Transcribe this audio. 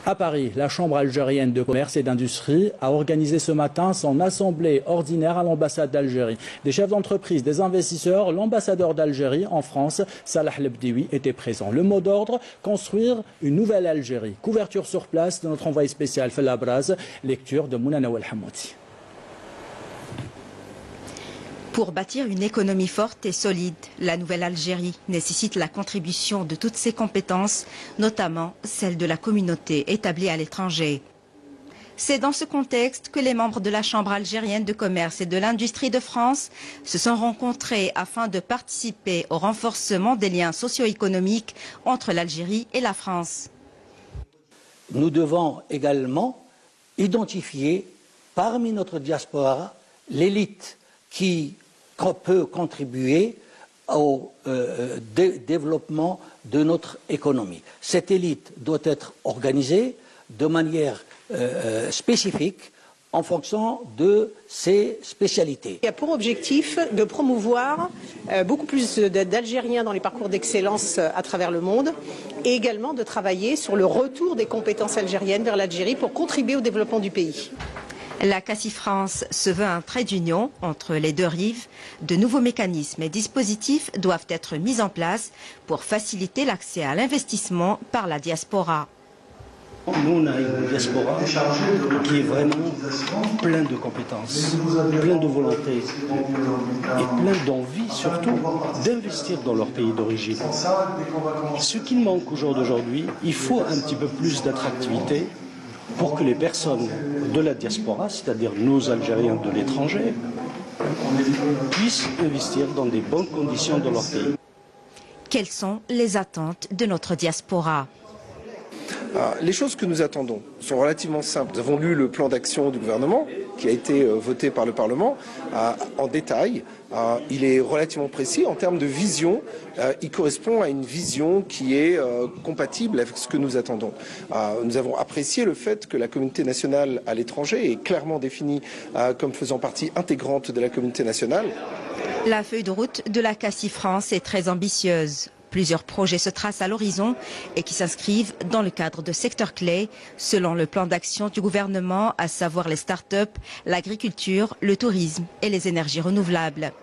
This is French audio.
À Paris, la Chambre algérienne de commerce et d'industrie a organisé ce matin son assemblée ordinaire à l'ambassade d'Algérie. Des chefs d'entreprise, des investisseurs, l'ambassadeur d'Algérie en France, Salah Lebdioui, était présent. Le mot d'ordre, construire une nouvelle Algérie. Couverture sur place de notre envoyé spécial Felabraz, lecture de Mounana Welhamouti. Pour bâtir une économie forte et solide, la nouvelle Algérie nécessite la contribution de toutes ses compétences, notamment celle de la communauté établie à l'étranger. C'est dans ce contexte que les membres de la Chambre algérienne de commerce et de l'industrie de France se sont rencontrés afin de participer au renforcement des liens socio-économiques entre l'Algérie et la France. Nous devons également identifier parmi notre diaspora l'élite qui peut contribuer au développement de notre économie. Cette élite doit être organisée de manière spécifique en fonction de ses spécialités. Il y a pour objectif de promouvoir beaucoup plus d'Algériens dans les parcours d'excellence à travers le monde et également de travailler sur le retour des compétences algériennes vers l'Algérie pour contribuer au développement du pays. La CACI France se veut un trait d'union entre les deux rives. De nouveaux mécanismes et dispositifs doivent être mis en place pour faciliter l'accès à l'investissement par la diaspora. Nous, on a une diaspora qui est vraiment plein de compétences, plein de volonté et plein d'envie surtout d'investir dans leur pays d'origine. Ce qui manque au jour d'aujourd'hui, il faut un petit peu plus d'attractivité pour que les personnes de la diaspora, c'est-à-dire nos Algériens de l'étranger, puissent investir dans des bonnes conditions dans leur pays. Quelles sont les attentes de notre diaspora ? Les choses que nous attendons sont relativement simples. Nous avons lu le plan d'action du gouvernement qui a été voté par le Parlement en détail. Il est relativement précis en termes de vision. Il correspond à une vision qui est compatible avec ce que nous attendons. Nous avons apprécié le fait que la communauté nationale à l'étranger est clairement définie comme faisant partie intégrante de la communauté nationale. La feuille de route de la CACI France est très ambitieuse. Plusieurs projets se tracent à l'horizon et qui s'inscrivent dans le cadre de secteurs clés selon le plan d'action du gouvernement, à savoir les start-up, l'agriculture, le tourisme et les énergies renouvelables.